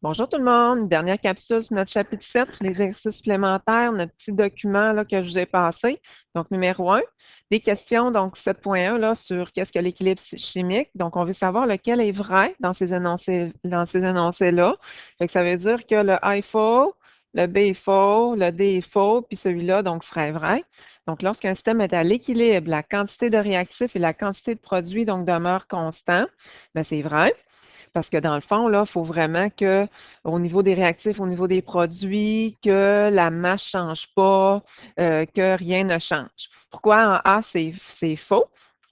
Bonjour tout le monde, dernière capsule sur notre chapitre 7, sur les exercices supplémentaires, notre petit document là, que je vous ai passé. Donc, numéro 1, des questions, donc 7.1 là, sur qu'est-ce que l'équilibre chimique. Donc, on veut savoir lequel est vrai dans ces énoncés-là. Fait que ça veut dire que le A est faux, le B est faux, le D est faux, puis celui-là, donc, serait vrai. Donc, lorsqu'un système est à l'équilibre, la quantité de réactifs et la quantité de produits, donc, demeurent constants, bien, c'est vrai. Parce que dans le fond, là, il faut vraiment que, au niveau des réactifs, au niveau des produits, que la masse ne change pas, que rien ne change. Pourquoi en A, c'est faux?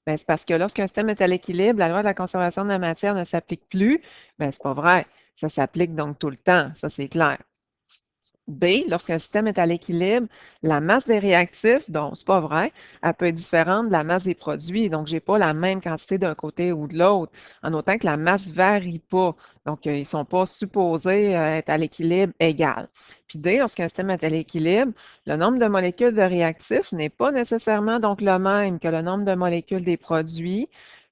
Ben, c'est parce que lorsqu'un système est à l'équilibre, la loi de la conservation de la matière ne s'applique plus. Ben, c'est pas vrai. Ça s'applique donc tout le temps. Ça, c'est clair. B, lorsqu'un système est à l'équilibre, la masse des réactifs, donc c'est pas vrai, elle peut être différente de la masse des produits. Donc, j'ai pas la même quantité d'un côté ou de l'autre, en autant que la masse varie pas. Donc, ils sont pas supposés être à l'équilibre égal. Puis D, lorsqu'un système est à l'équilibre, le nombre de molécules de réactifs n'est pas nécessairement donc le même que le nombre de molécules des produits,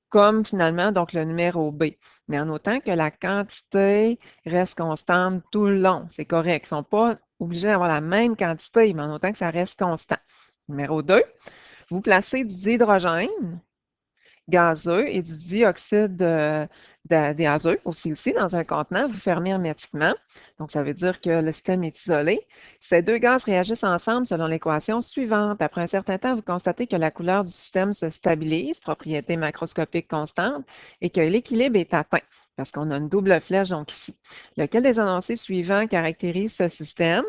comme finalement donc le numéro B. Mais en autant que la quantité reste constante tout le long, c'est correct. Ils ne sont pas obligés d'avoir la même quantité, mais en autant que ça reste constant. Numéro 2, vous placez du dihydrogène gazeux et du dioxyde gazeux aussi dans un contenant, vous fermez hermétiquement. Donc, ça veut dire que le système est isolé. Ces deux gaz réagissent ensemble selon l'équation suivante. Après un certain temps, vous constatez que la couleur du système se stabilise, propriété macroscopique constante, et que l'équilibre est atteint, parce qu'on a une double flèche donc ici. Lequel des énoncés suivants caractérise ce système?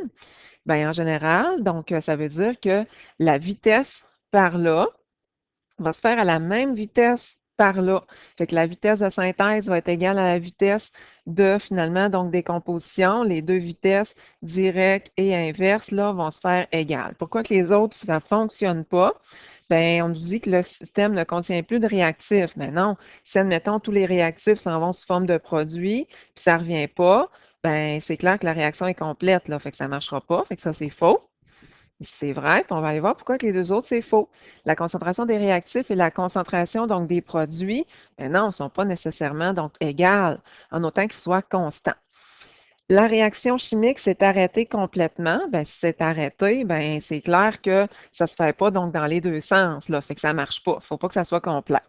Bien, en général, donc, ça veut dire que la vitesse par là, va se faire à la même vitesse par là. Fait que la vitesse de synthèse va être égale à la vitesse de finalement donc décomposition. Les deux vitesses directes et inverses là vont se faire égales. Pourquoi que les autres ça ne fonctionne pas? Bien, on nous dit que le système ne contient plus de réactifs. Mais non, si admettons tous les réactifs s'en vont sous forme de produits, puis ça ne revient pas, ben c'est clair que la réaction est complète là, fait que ça ne marchera pas. Fait que ça c'est faux. C'est vrai, puis on va aller voir pourquoi que les deux autres, c'est faux. La concentration des réactifs et la concentration donc des produits, ben non, ne sont pas nécessairement donc égales, en autant qu'ils soient constants. La réaction chimique s'est arrêtée complètement. Ben, si c'est arrêté, ben, c'est clair que ça ne se fait pas donc dans les deux sens, là, fait que ça ne marche pas. Il ne faut pas que ça soit complet.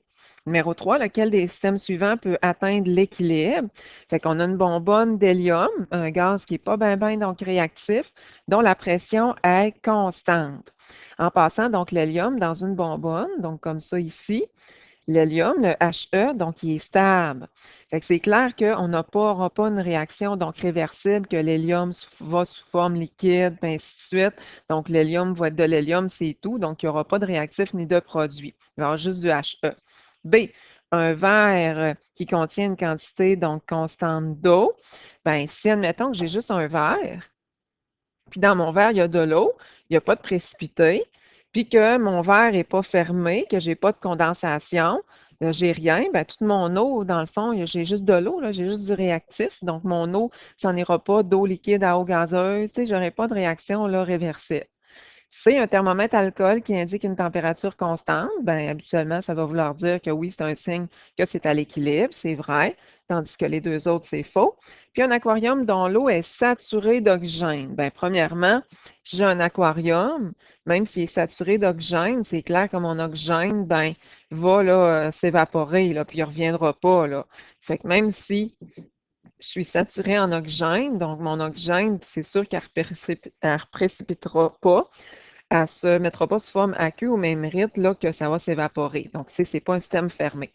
Numéro 3, lequel des systèmes suivants peut atteindre l'équilibre? Fait qu'on a une bonbonne d'hélium, un gaz qui n'est pas bien donc réactif, dont la pression est constante. En passant donc l'hélium dans une bonbonne, donc comme ça ici, l'hélium, le He, donc il est stable. Fait que c'est clair qu'on n'aura pas une réaction donc réversible, que l'hélium va sous forme liquide, puis ainsi de suite. Donc l'hélium va être de l'hélium, c'est tout. Donc il n'y aura pas de réactif ni de produit. Il va y avoir juste du He. B, un verre qui contient une quantité donc constante d'eau. Ben, si admettons que j'ai juste un verre, puis dans mon verre, il y a de l'eau, il n'y a pas de précipité, puis que mon verre n'est pas fermé, que je n'ai pas de condensation, j'ai rien, bien, toute mon eau, dans le fond, j'ai juste de l'eau, là, j'ai juste du réactif. Donc, mon eau, ça n'ira pas d'eau liquide à eau gazeuse, tu sais, je n'aurai pas de réaction là, réversible. C'est un thermomètre alcool qui indique une température constante. Ben, habituellement, ça va vouloir dire que oui, c'est un signe que c'est à l'équilibre, c'est vrai, tandis que les deux autres, c'est faux. Puis un aquarium dont l'eau est saturée d'oxygène. Ben, premièrement, si j'ai un aquarium, même s'il est saturé d'oxygène, c'est clair que mon oxygène, ben, va là, s'évaporer, là, puis il ne reviendra pas, là. Fait que même si je suis saturée en oxygène, donc mon oxygène, c'est sûr qu'elle ne précipitera pas, elle ne se mettra pas sous forme aqueuse au même rythme là, que ça va s'évaporer. Donc, ce n'est pas un système fermé.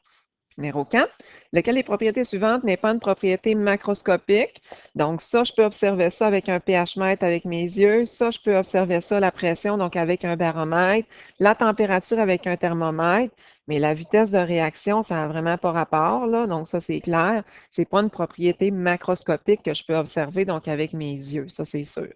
Numéro 4, lequel des propriétés suivantes n'est pas une propriété macroscopique? Donc, ça, je peux observer ça avec un pH-mètre avec mes yeux. Ça, je peux observer ça, la pression, donc avec un baromètre, la température avec un thermomètre. Mais la vitesse de réaction, ça n'a vraiment pas rapport, là. Donc, ça, c'est clair. Ce n'est pas une propriété macroscopique que je peux observer, donc avec mes yeux. Ça, c'est sûr.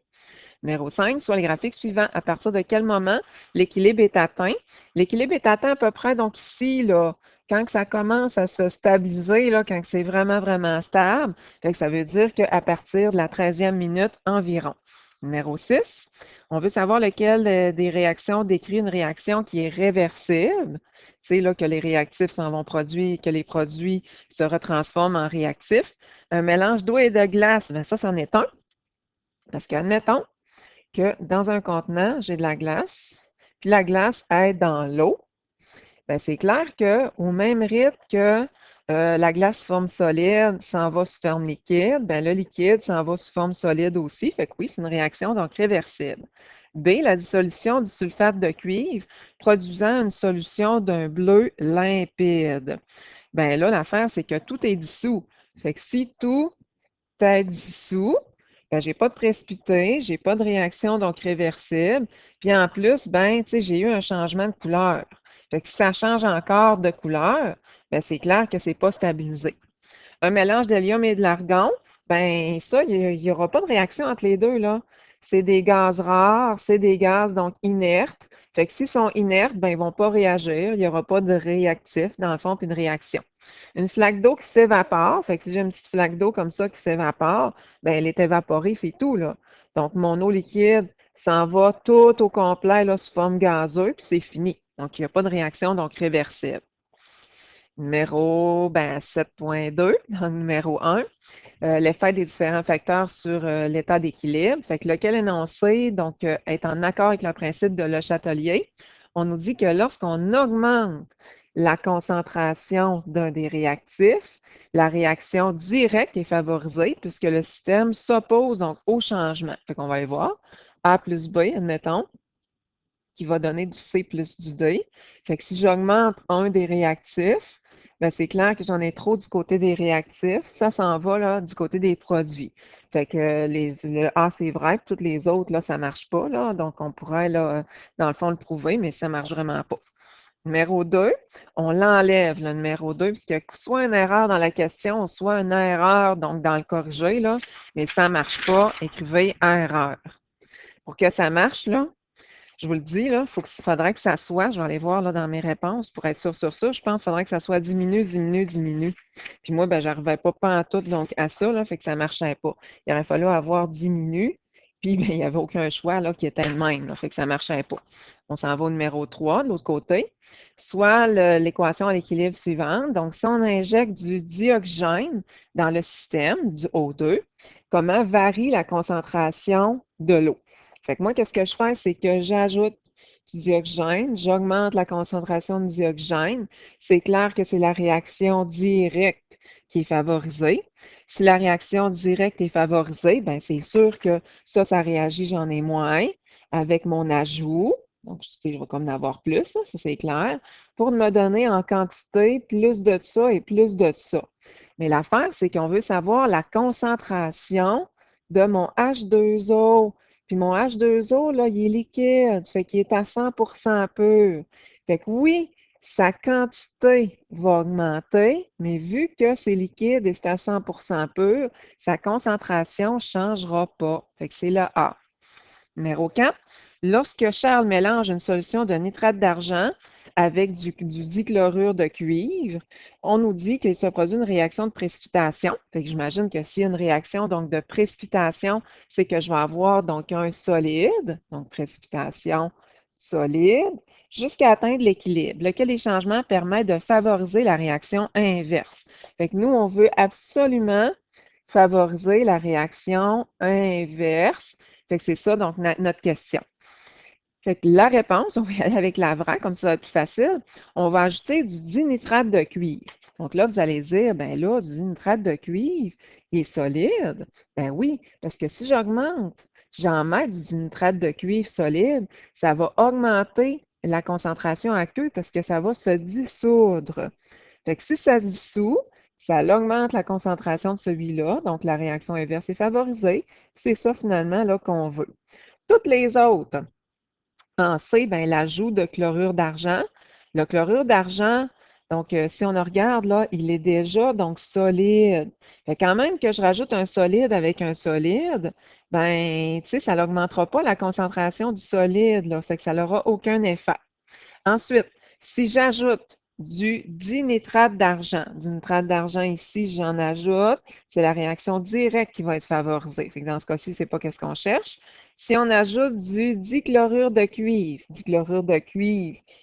Numéro 5, soit les graphiques suivants. À partir de quel moment l'équilibre est atteint? L'équilibre est atteint à peu près, donc ici, là, quand ça commence à se stabiliser, là, quand c'est vraiment stable, fait que ça veut dire qu'à partir de la 13e minute environ. Numéro 6, on veut savoir lequel des réactions décrit une réaction qui est réversible. Tu sais, là, que les réactifs s'en vont produire, que les produits se retransforment en réactifs. Un mélange d'eau et de glace, bien ça, c'en est un. Parce qu'admettons que dans un contenant, j'ai de la glace, puis la glace est dans l'eau. Bien, c'est clair qu'au même rythme que la glace forme solide s'en va sous forme liquide, bien, le liquide s'en va sous forme solide aussi. Fait que oui, c'est une réaction donc réversible. B, la dissolution du sulfate de cuivre produisant une solution d'un bleu limpide. Bien là, l'affaire, c'est que tout est dissous. Fait que si tout est dissous, ben, j'ai pas de précipité, j'ai pas de réaction donc réversible. Puis en plus, ben, tu sais, j'ai eu un changement de couleur. Fait que si ça change encore de couleur, ben, c'est clair que c'est pas stabilisé. Un mélange d'hélium et de l'argon, ben ça, il n'y aura pas de réaction entre les deux, là. C'est des gaz rares, c'est des gaz donc inertes. Fait que s'ils sont inertes, ben, ils ne vont pas réagir. Il n'y aura pas de réactif, dans le fond, puis de réaction. Une flaque d'eau qui s'évapore, fait que si j'ai une petite flaque d'eau comme ça qui s'évapore, ben, elle est évaporée, c'est tout, là. Donc, mon eau liquide s'en va tout au complet, là, sous forme gazeuse, puis c'est fini. Donc, il n'y a pas de réaction donc réversible. Numéro 7.2, donc numéro 1, l'effet des différents facteurs sur l'état d'équilibre. Fait que lequel énoncé donc, est en accord avec le principe de Le Chatelier. On nous dit que lorsqu'on augmente la concentration d'un des réactifs, la réaction directe est favorisée puisque le système s'oppose donc au changement. Fait qu'on va aller voir. A plus B, admettons, qui va donner du C plus du D. Fait que si j'augmente un des réactifs, ben c'est clair que j'en ai trop du côté des réactifs. Ça s'en va là, du côté des produits. Fait que le A, c'est vrai, puis toutes les autres, là, ça ne marche pas. Là, donc, on pourrait, là, dans le fond, le prouver, mais ça ne marche vraiment pas. Numéro 2, on l'enlève, le numéro 2, puisqu'il y a soit une erreur dans la question, soit une erreur donc dans le corrigé, là, mais ça ne marche pas. Écrivez erreur. Pour que ça marche, là, je vous le dis, là, faudrait que ça soit, je vais aller voir là, dans mes réponses pour être sûr sur ça. Je pense qu'il faudrait que ça soit 10 minutes, 10 minutes, 10 minutes. Puis moi, ben, j'arrivais pas en tout donc, à ça, là, fait que ça ne marchait pas. Il aurait fallu avoir 10 minutes, puis ben, il n'y avait aucun choix là, qui était le même, là, fait que ça ne marchait pas. On s'en va au numéro 3 de l'autre côté. Soit l'équation à l'équilibre suivante. Donc, si on injecte du dioxygène dans le système, du O2, comment varie la concentration de l'eau? Fait que moi, qu'est-ce que je fais? C'est que j'ajoute du dioxygène, j'augmente la concentration de dioxygène. C'est clair que c'est la réaction directe qui est favorisée. Si la réaction directe est favorisée, bien, c'est sûr que ça réagit, j'en ai moins avec mon ajout. Donc, je vais comme en avoir plus, là, ça c'est clair, pour me donner en quantité plus de ça et plus de ça. Mais l'affaire, c'est qu'on veut savoir la concentration de mon H2O. Puis mon H2O, là, il est liquide, fait qu'il est à 100% pur. Fait que oui, sa quantité va augmenter, mais vu que c'est liquide et c'est à 100% pur, sa concentration ne changera pas. Fait que c'est le A. Numéro 4, lorsque Charles mélange une solution de nitrate d'argent avec du dichlorure de cuivre, on nous dit qu'il se produit une réaction de précipitation. Fait que j'imagine que s'il y a une réaction donc, de précipitation, c'est que je vais avoir donc un solide, donc précipitation solide, jusqu'à atteindre l'équilibre, lequel des changements permet de favoriser la réaction inverse. Fait que nous, on veut absolument favoriser la réaction inverse. Fait que c'est ça, donc, notre question. Fait que la réponse, on va y aller avec la vraie, comme ça va être plus facile. On va ajouter du dinitrate de cuivre. Donc là, vous allez dire, ben là, du dinitrate de cuivre, il est solide. Ben oui, parce que si j'augmente, j'en mets du dinitrate de cuivre solide, ça va augmenter la concentration aqueuse parce que ça va se dissoudre. Fait que si ça se dissout, ça augmente la concentration de celui-là, donc la réaction inverse est favorisée. C'est ça finalement là qu'on veut. Toutes les autres, en C, ben, l'ajout de chlorure d'argent. Le chlorure d'argent, donc si on regarde là, il est déjà donc solide. Fait quand même que je rajoute un solide avec un solide, ben, tu sais, ça n'augmentera pas la concentration du solide, là, fait que ça n'aura aucun effet. Ensuite, si j'ajoute du dinitrate d'argent. Du nitrate d'argent ici, j'en ajoute. C'est la réaction directe qui va être favorisée. Fait que dans ce cas-ci, c'est pas qu'est-ce qu'on cherche. Si on ajoute du dichlorure de cuivre,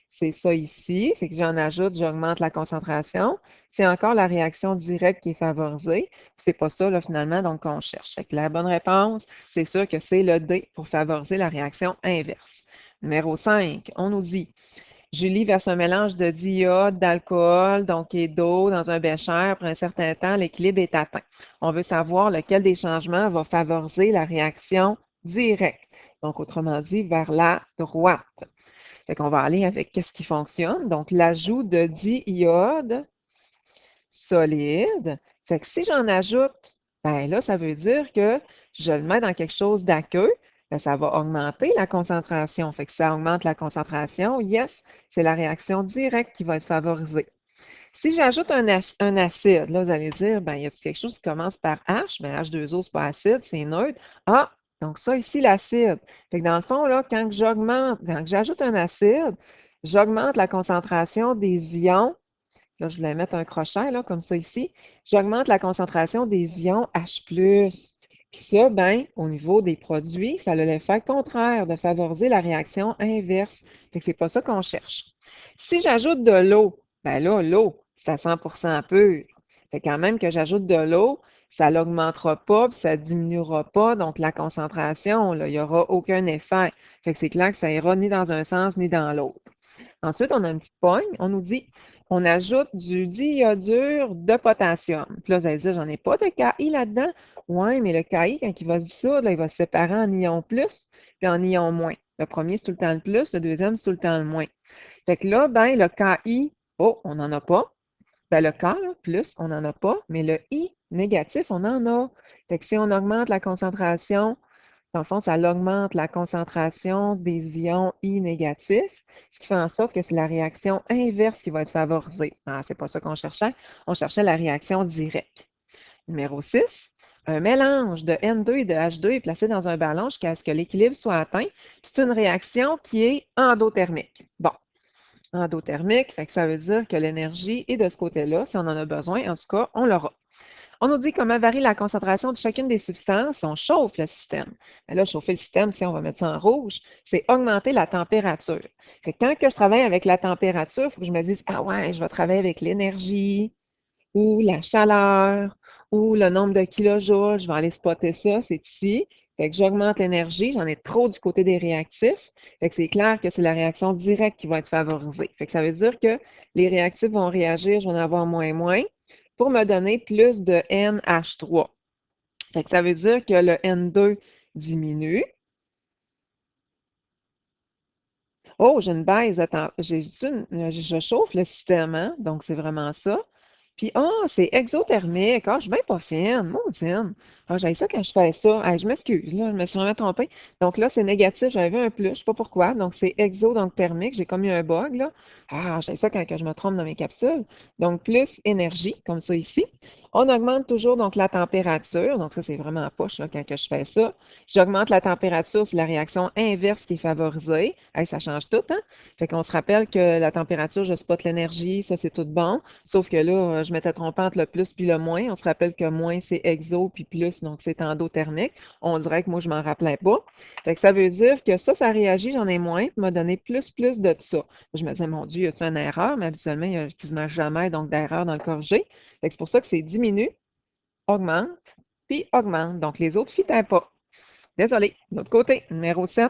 c'est ça ici. Fait que j'en ajoute, j'augmente la concentration. C'est encore la réaction directe qui est favorisée. C'est pas ça, là, finalement, donc qu'on cherche. Fait que la bonne réponse, c'est sûr que c'est le D pour favoriser la réaction inverse. Numéro 5, on nous dit Julie verse un mélange de d'iode, d'alcool, donc et d'eau dans un bécher. Pour un certain temps, l'équilibre est atteint. On veut savoir lequel des changements va favoriser la réaction directe. Donc, autrement dit, vers la droite. Fait qu'on va aller avec qu'est-ce qui fonctionne. Donc, l'ajout de diiode solide. Fait que si j'en ajoute, ben là, ça veut dire que je le mets dans quelque chose d'aqueux. Ben, ça va augmenter la concentration. Fait que ça augmente la concentration, yes, c'est la réaction directe qui va être favorisée. Si j'ajoute un acide, là, vous allez dire, ben, y a-t-il quelque chose qui commence par H? Ben, H2O, c'est pas acide, c'est neutre. Ah, donc ça ici, l'acide. Fait que dans le fond, là, quand j'ajoute un acide, j'augmente la concentration des ions. Là, je voulais mettre un crochet, là, comme ça ici. J'augmente la concentration des ions H+. Puis ça, ben, au niveau des produits, ça a l'effet contraire de favoriser la réaction inverse. Fait que c'est pas ça qu'on cherche. Si j'ajoute de l'eau, ben là, l'eau, c'est à 100% pur. Fait quand même que j'ajoute de l'eau, ça l'augmentera pas, puis ça diminuera pas, donc la concentration, là, il n'y aura aucun effet. Fait que c'est clair que ça ira ni dans un sens ni dans l'autre. Ensuite, on a une petite pogne. On nous dit, on ajoute du diiodure de potassium. Puis là, vous allez dire, j'en ai pas de KI là-dedans. Oui, mais le KI, quand il va se dissoudre, là, il va se séparer en ion plus puis en ion moins. Le premier, c'est tout le temps le plus. Le deuxième, c'est tout le temps le moins. Fait que là, ben, le KI, oh, on n'en a pas. Ben, le K, là, plus, on n'en a pas. Mais le I, négatif, on en a. Fait que si on augmente la concentration, dans le fond, ça augmente la concentration des ions I négatifs, ce qui fait en sorte que c'est la réaction inverse qui va être favorisée. Ah, c'est pas ça qu'on cherchait. On cherchait la réaction directe. Numéro 6, un mélange de N2 et de H2 est placé dans un ballon jusqu'à ce que l'équilibre soit atteint. C'est une réaction qui est endothermique. Bon, endothermique, fait que ça veut dire que l'énergie est de ce côté-là. Si on en a besoin, en tout cas, on l'aura. On nous dit comment varie la concentration de chacune des substances si on chauffe le système. Mais là, chauffer le système, tiens, on va mettre ça en rouge, c'est augmenter la température. Fait que quand que je travaille avec la température, il faut que je me dise, ah ouais, je vais travailler avec l'énergie ou la chaleur ou le nombre de kilojoules. Je vais aller spotter ça, c'est ici. Fait que j'augmente l'énergie, j'en ai trop du côté des réactifs. Fait que c'est clair que c'est la réaction directe qui va être favorisée. Fait que ça veut dire que les réactifs vont réagir, je vais en avoir moins, moins pour me donner plus de NH3. Fait que ça veut dire que le N2 diminue. Oh, j'ai une baisse. Attends, je chauffe le système, hein? Donc, c'est vraiment ça. Puis, c'est exothermique. Ah, je suis bien pas fine. Maudine. Ah, j'ai ça quand je fais ça. Hey, je m'excuse, là, je me suis vraiment trompée. Donc là, c'est négatif. J'avais vu un plus. Je sais pas pourquoi. Donc, c'est exo, donc thermique. J'ai comme eu un bug, là. Ah, j'ai ça quand que je me trompe dans mes capsules. Donc, plus énergie, comme ça ici. On augmente toujours donc la température. Donc, ça, c'est vraiment poche, là, quand que je fais ça. J'augmente la température, c'est la réaction inverse qui est favorisée. Hey, ça change tout, hein? Fait qu'on se rappelle que la température, je spot l'énergie, ça, c'est tout bon. Sauf que là, je m'étais trompée entre le plus puis le moins. On se rappelle que moins, c'est exo, puis plus, donc c'est endothermique. On dirait que moi, je m'en rappelais pas. Fait que ça veut dire que ça réagit, j'en ai moins, puis m'a donné plus de ça. Je me disais, mon Dieu, y a-t-il une erreur? Mais habituellement, il n'y a quasiment jamais donc d'erreur dans le corrigé. Fait que c'est pour ça que c'est diminue, augmente, puis augmente. Donc, les autres ne fitaient pas. Désolé. De l'autre côté, numéro 7.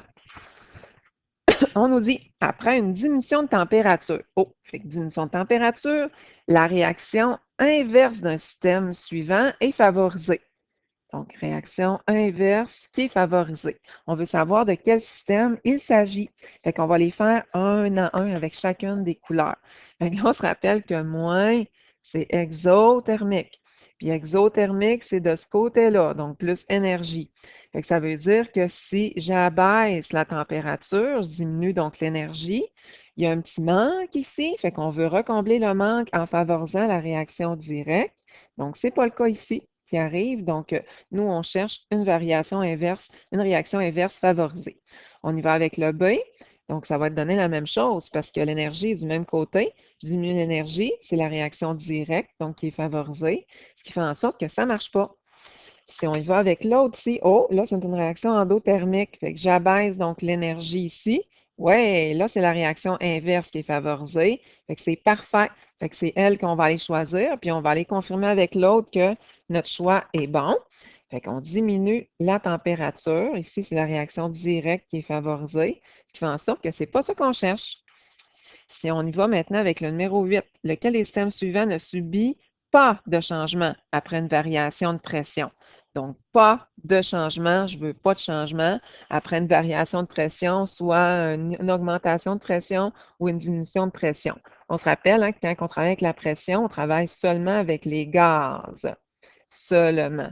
On nous dit, après une diminution de température, fait que diminution de température, la réaction inverse d'un système suivant est favorisée. Donc, réaction inverse qui est favorisée. On veut savoir de quel système il s'agit. Fait qu'on va les faire un à un avec chacune des couleurs. Fait que là, on se rappelle que moins, c'est exothermique. Puis exothermique, c'est de ce côté-là, donc plus énergie. Fait que ça veut dire que si j'abaisse la température, je diminue donc l'énergie, il y a un petit manque ici, fait qu'on veut recombler le manque en favorisant la réaction directe. Donc, ce n'est pas le cas ici qui arrive. Donc, nous, on cherche une variation inverse, une réaction inverse favorisée. On y va avec le B. Donc, ça va te donner la même chose parce que l'énergie est du même côté. Je diminue l'énergie, c'est la réaction directe, donc qui est favorisée, ce qui fait en sorte que ça ne marche pas. Si on y va avec l'autre ici, oh, là, c'est une réaction endothermique. Fait que j'abaisse donc l'énergie ici. Ouais, là, c'est la réaction inverse qui est favorisée. Fait que c'est parfait. Fait que c'est elle qu'on va aller choisir, puis on va aller confirmer avec l'autre que notre choix est bon. Fait qu'on diminue la température. Ici, c'est la réaction directe qui est favorisée, ce qui fait en sorte que c'est pas ça qu'on cherche. Si on y va maintenant avec le numéro 8, lequel des systèmes suivants ne subit pas de changement après une variation de pression? Donc, pas de changement, je ne veux pas de changement après une variation de pression, soit une augmentation de pression ou une diminution de pression. On se rappelle hein, que quand on travaille avec la pression, on travaille seulement avec les gaz, seulement.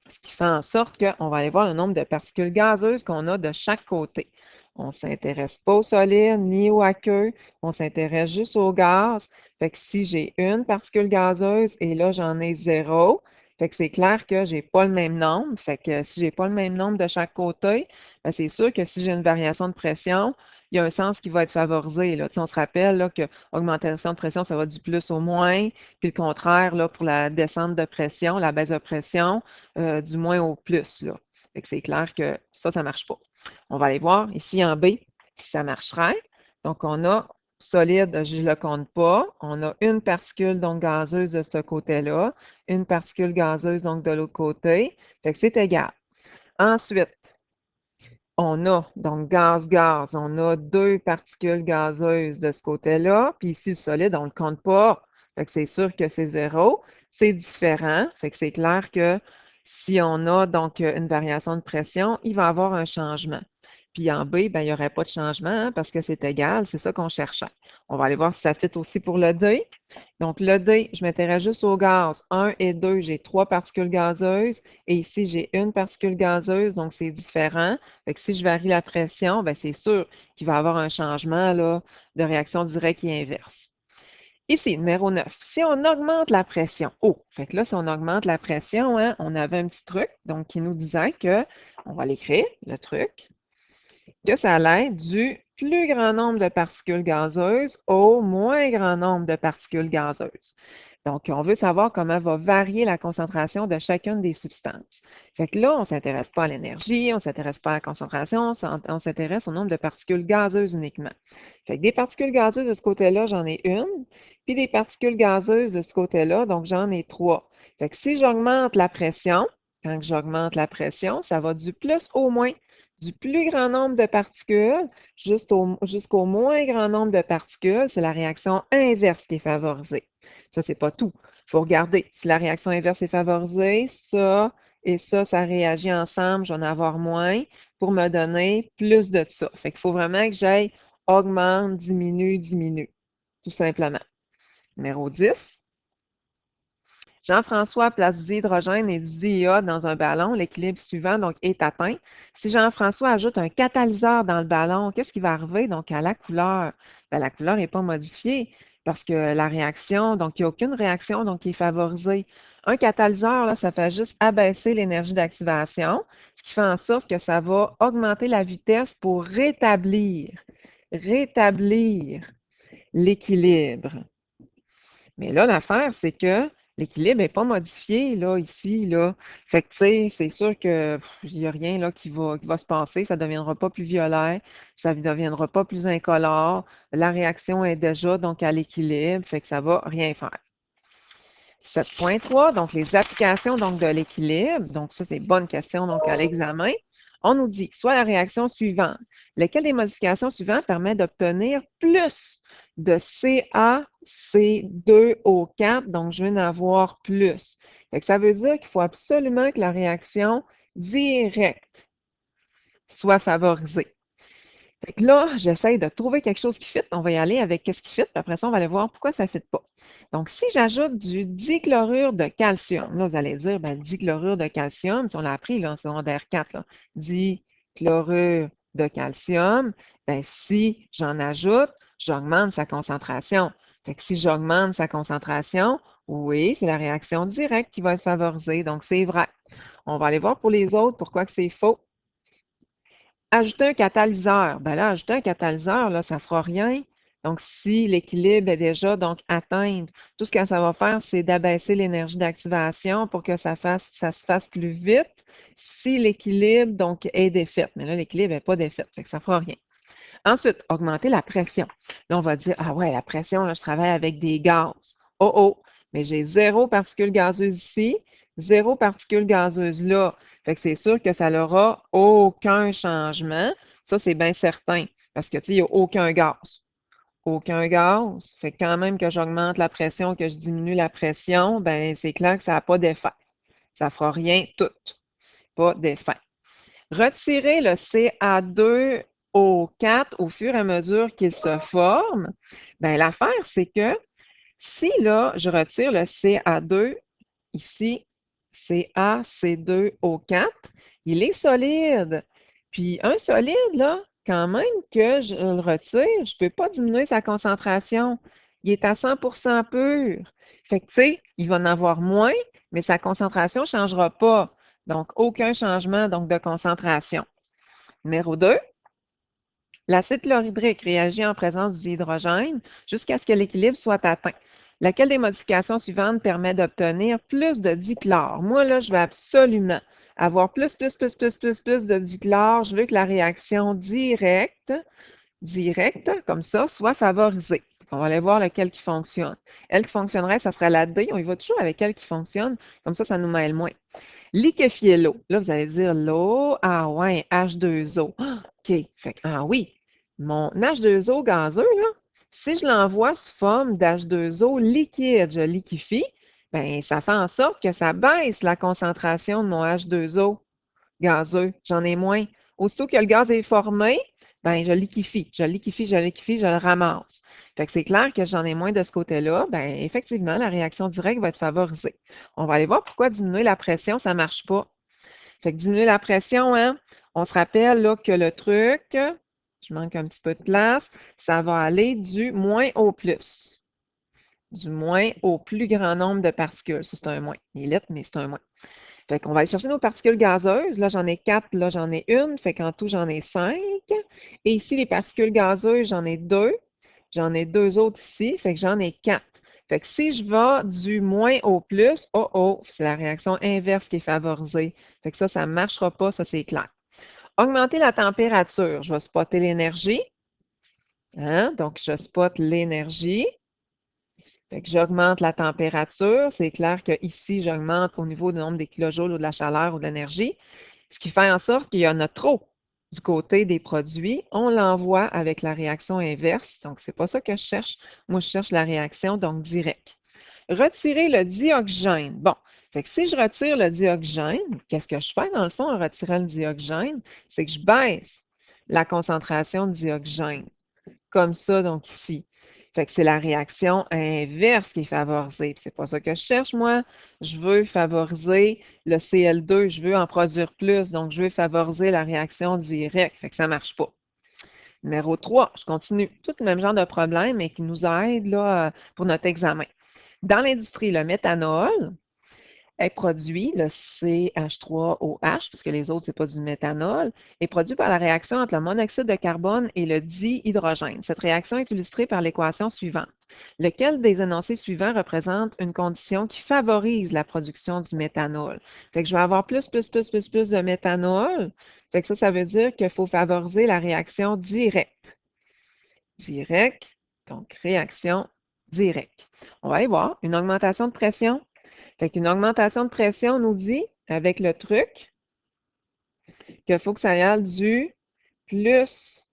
Ce qui fait en sorte qu'on va aller voir le nombre de particules gazeuses qu'on a de chaque côté. On ne s'intéresse pas au solide ni au aqueux, on s'intéresse juste au gaz. Fait que si j'ai une particule gazeuse et là j'en ai zéro, fait que c'est clair que je n'ai pas le même nombre. Fait que si je n'ai pas le même nombre de chaque côté, ben, c'est sûr que si j'ai une variation de pression, il y a un sens qui va être favorisé. Là. Tu sais, on se rappelle là, que augmentation de pression, ça va du plus au moins, puis le contraire là, pour la descente de pression, la baisse de pression, du moins au plus. Là. Fait que c'est clair que ça ne marche pas. On va aller voir ici en B si ça marcherait. Donc, on a solide, je ne le compte pas. On a une particule donc gazeuse de ce côté-là, une particule gazeuse donc de l'autre côté. Fait que c'est égal. Ensuite, on a donc gaz-gaz, on a deux particules gazeuses de ce côté-là, puis ici le solide, on ne le compte pas. Fait que c'est sûr que c'est zéro. C'est différent. Fait que c'est clair que si on a donc une variation de pression, il va y avoir un changement. Puis en B, ben, il n'y aurait pas de changement hein, parce que c'est égal, c'est ça qu'on cherchait. On va aller voir si ça fit aussi pour le D. Donc le D, je m'intéresse juste au gaz. 1 et 2, j'ai trois particules gazeuses. Et ici, j'ai une particule gazeuse, donc c'est différent. Fait que si je varie la pression, ben c'est sûr qu'il va y avoir un changement là, de réaction directe et inverse. Ici, numéro 9, si on augmente la pression, oh, fait que là, si on augmente la pression, hein, on avait un petit truc, donc qui nous disait que, on va l'écrire, le truc, que ça allait du plus grand nombre de particules gazeuses au moins grand nombre de particules gazeuses. Donc, on veut savoir comment va varier la concentration de chacune des substances. Fait que là, on ne s'intéresse pas à l'énergie, on ne s'intéresse pas à la concentration, on s'intéresse au nombre de particules gazeuses uniquement. Fait que des particules gazeuses de ce côté-là, j'en ai une, puis des particules gazeuses de ce côté-là, donc j'en ai trois. Fait que si j'augmente la pression, quand j'augmente la pression, ça va du plus au moins du plus grand nombre de particules jusqu'au moins grand nombre de particules, c'est la réaction inverse qui est favorisée. Ça, c'est pas tout. Il faut regarder. Si la réaction inverse est favorisée, ça et ça réagit ensemble, je vais en avoir moins pour me donner plus de ça. Fait qu'il faut vraiment que j'aille augmente, diminue, diminue, tout simplement. Numéro 10. Jean-François place du hydrogène et du DIA dans un ballon. L'équilibre suivant donc, est atteint. Si Jean-François ajoute un catalyseur dans le ballon, qu'est-ce qui va arriver donc à la couleur? Bien, la couleur n'est pas modifiée parce que la réaction, donc il n'y a aucune réaction donc, qui est favorisée. Un catalyseur, là, ça fait juste abaisser l'énergie d'activation, ce qui fait en sorte que ça va augmenter la vitesse pour rétablir l'équilibre. Mais là, l'affaire, c'est que l'équilibre n'est pas modifié, là, ici, là. Fait que, tu sais, c'est sûr qu'il n'y a rien, là, qui va se passer. Ça ne deviendra pas plus violet, ça ne deviendra pas plus incolore. La réaction est déjà, donc, à l'équilibre, fait que ça ne va rien faire. 7.3, donc les applications donc, de l'équilibre. Donc, ça, c'est une bonne question donc, à l'examen. On nous dit soit la réaction suivante. Laquelle des modifications suivantes permet d'obtenir plus de CaC2O4? Donc, je veux en avoir plus. Fait que ça veut dire qu'il faut absolument que la réaction directe soit favorisée. Fait que là, j'essaie de trouver quelque chose qui fit. On va y aller avec qu'est-ce qui fit, puis après ça, on va aller voir pourquoi ça ne fit pas. Donc, si j'ajoute du dichlorure de calcium, là, vous allez dire, ben, dichlorure de calcium, si on l'a appris là, en secondaire 4, là, dichlorure de calcium, ben, si j'en ajoute, j'augmente sa concentration. Fait que si j'augmente sa concentration, oui, c'est la réaction directe qui va être favorisée. Donc, c'est vrai. On va aller voir pour les autres pourquoi que c'est faux. Ajouter un catalyseur. Ben là, ajouter un catalyseur, là, ça ne fera rien. Donc, si l'équilibre est déjà donc atteint, tout ce que ça va faire, c'est d'abaisser l'énergie d'activation pour que ça se fasse plus vite si l'équilibre donc est défait. Mais là, l'équilibre n'est pas défait, fait que ça ne fera rien. Ensuite, augmenter la pression. Là, on va dire, ah ouais, la pression, là, je travaille avec des gaz. Oh oh, mais j'ai 0 particules gazeuses ici, 0 particules gazeuses là. Fait que c'est sûr que ça n'aura aucun changement. Ça, c'est bien certain. Parce que, tu sais, il n'y a aucun gaz. Aucun gaz. Fait que quand même que j'augmente la pression, que je diminue la pression, ben c'est clair que ça n'a pas d'effet. Ça ne fera rien tout. Pas d'effet. Retirer le CA2O4 au fur et à mesure qu'il se forme, bien, l'affaire, c'est que si là, je retire le CA2, ici, CaC2O4, il est solide. Puis un solide, là, quand même que je le retire, je ne peux pas diminuer sa concentration. Il est à 100% pur. Fait que, tu sais, il va en avoir moins, mais sa concentration ne changera pas. Donc, aucun changement donc, de concentration. Numéro 2, l'acide chlorhydrique réagit en présence d'hydrogène jusqu'à ce que l'équilibre soit atteint. Laquelle des modifications suivantes permet d'obtenir plus de dichlore? Moi, là, je veux absolument avoir plus de dichlore. Je veux que la réaction directe, comme ça, soit favorisée. On va aller voir lequel qui fonctionne. Elle qui fonctionnerait, ça serait la D. On y va toujours avec elle qui fonctionne. Comme ça nous mêle moins. Liquéfier l'eau. Là, vous allez dire l'eau. Ah ouais, H2O. Ah, OK. Fait que, ah oui, mon H2O gazeux, là, si je l'envoie sous forme d'H2O liquide, je liquéfie, bien, ça fait en sorte que ça baisse la concentration de mon H2O gazeux. J'en ai moins. Aussitôt que le gaz est formé, ben, je liquéfie, je liquéfie, je liquéfie, je le ramasse. Fait que c'est clair que j'en ai moins de ce côté-là. Ben, effectivement, la réaction directe va être favorisée. On va aller voir pourquoi diminuer la pression, ça ne marche pas. Fait que diminuer la pression, hein, on se rappelle là, que le truc, je manque un petit peu de place, ça va aller du moins au plus. Du moins au plus grand nombre de particules. Ça, c'est un moins. Il est lettre, mais c'est un moins. Fait qu'on va aller chercher nos particules gazeuses. Là, j'en ai 4, là, j'en ai une. Fait qu'en tout, j'en ai 5. Et ici, les particules gazeuses, j'en ai 2. J'en ai 2 autres ici. Fait que j'en ai 4. Fait que si je vais du moins au plus, oh oh, c'est la réaction inverse qui est favorisée. Fait que ça ne marchera pas, ça c'est clair. Augmenter la température. Je vais spotter l'énergie. Hein? Donc, je spot l'énergie. Fait que j'augmente la température. C'est clair que ici, j'augmente au niveau du nombre des kilojoules ou de la chaleur ou de l'énergie, ce qui fait en sorte qu'il y en a trop du côté des produits. On l'envoie avec la réaction inverse. Donc, ce n'est pas ça que je cherche. Moi, je cherche la réaction donc directe. Retirer le dioxygène. Bon, fait que si je retire le dioxygène, qu'est-ce que je fais dans le fond en retirant le dioxygène? C'est que je baisse la concentration de dioxygène. Comme ça, donc ici. Fait que c'est la réaction inverse qui est favorisée. C'est pas ça que je cherche, moi. Je veux favoriser le Cl2, je veux en produire plus, donc je veux favoriser la réaction directe. Fait que ça ne marche pas. Numéro 3, je continue. Tout le même genre de problème, mais qui nous aide là, pour notre examen. Dans l'industrie, le méthanol est produit, le CH3OH, puisque les autres, ce n'est pas du méthanol, est produit par la réaction entre le monoxyde de carbone et le dihydrogène. Cette réaction est illustrée par l'équation suivante. Lequel des énoncés suivants représente une condition qui favorise la production du méthanol? Fait que je vais avoir plus de méthanol. Fait que ça veut dire qu'il faut favoriser la réaction directe. Directe, donc réaction directe. On va aller voir une augmentation de pression. Fait qu'une augmentation de pression nous dit, avec le truc, qu'il faut que ça aille du plus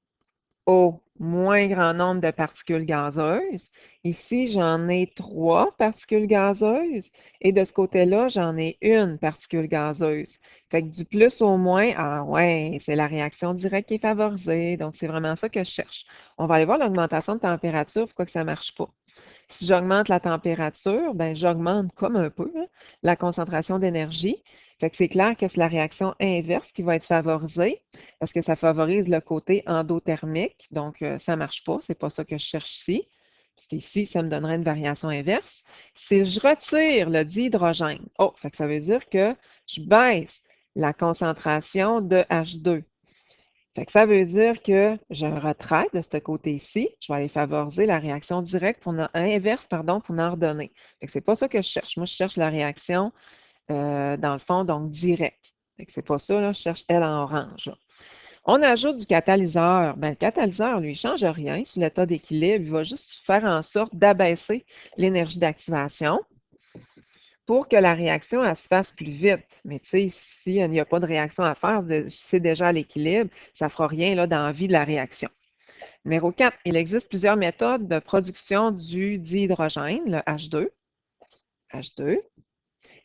au moins grand nombre de particules gazeuses. Ici, j'en ai 3 particules gazeuses et de ce côté-là, j'en ai une particule gazeuse. Fait que du plus au moins, ah ouais, c'est la réaction directe qui est favorisée. Donc, c'est vraiment ça que je cherche. On va aller voir l'augmentation de température, pourquoi que ça ne marche pas. Si j'augmente la température, ben, j'augmente comme un peu la concentration d'énergie. Fait que c'est clair que c'est la réaction inverse qui va être favorisée parce que ça favorise le côté endothermique. Donc, ça ne marche pas. Ce n'est pas ça que je cherche ici. Parce qu'ici, ça me donnerait une variation inverse. Si je retire le dihydrogène, oh, fait que ça veut dire que je baisse la concentration de H2. Fait que ça veut dire que je retraite de ce côté-ci, je vais aller favoriser la réaction directe inverse, pardon, pour en ordonner. Fait que c'est pas ça que je cherche. Moi, je cherche la réaction, dans le fond, donc directe. Fait que c'est pas ça, là, je cherche elle en orange, là. On ajoute du catalyseur. Ben, le catalyseur, lui, il ne change rien sur l'état d'équilibre. Il va juste faire en sorte d'abaisser l'énergie d'activation pour que la réaction elle se fasse plus vite. Mais tu sais, s'il n'y a pas de réaction à faire, c'est déjà à l'équilibre, ça ne fera rien là, dans la vie de la réaction. Numéro 4, il existe plusieurs méthodes de production du dihydrogène, le H2. H2.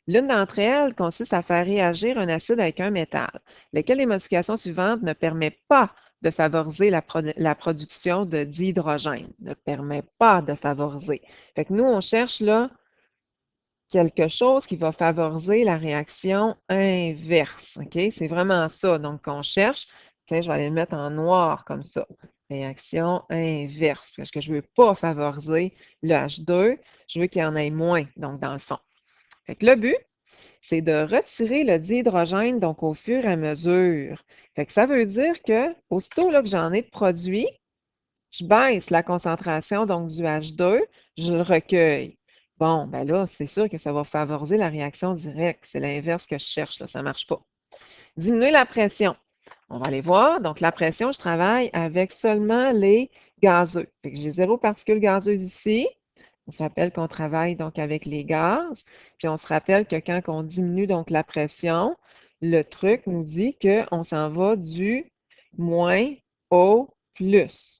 L'une d'entre elles consiste à faire réagir un acide avec un métal, lequel les modifications suivantes ne permet pas de favoriser la production de dihydrogène. Ne permet pas de favoriser. Fait que nous, on cherche là quelque chose qui va favoriser la réaction inverse. OK? C'est vraiment ça. Donc, on cherche. Tiens, je vais aller le mettre en noir comme ça. Réaction inverse. Parce que je ne veux pas favoriser le H2. Je veux qu'il y en ait moins, donc dans le fond. Fait que le but, c'est de retirer le dihydrogène donc au fur et à mesure. Fait que ça veut dire que aussitôt là, que j'en ai de produit, je baisse la concentration donc du H2, je le recueille. Bon, ben là, c'est sûr que ça va favoriser la réaction directe. C'est l'inverse que je cherche, là, ça ne marche pas. Diminuer la pression. On va aller voir. Donc, la pression, je travaille avec seulement les gazeux. Fait que j'ai 0 particules gazeuses ici. On se rappelle qu'on travaille donc avec les gaz. Puis on se rappelle que quand on diminue donc la pression, le truc nous dit qu'on s'en va du moins au plus.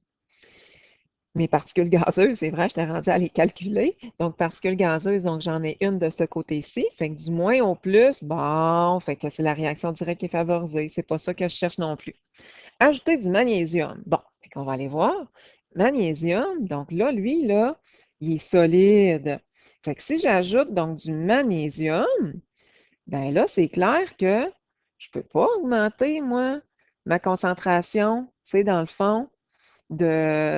Mes particules gazeuses, c'est vrai, je t'ai rendu à les calculer. Donc, particules gazeuses, donc j'en ai une de ce côté-ci. Fait que du moins au plus, bon, fait que c'est la réaction directe qui est favorisée. C'est pas ça que je cherche non plus. Ajouter du magnésium. Bon, fait qu'on va aller voir. Magnésium, donc là, lui, là, il est solide. Fait que si j'ajoute donc du magnésium, ben là, c'est clair que je peux pas augmenter, moi, ma concentration, tu sais, dans le fond, voyons,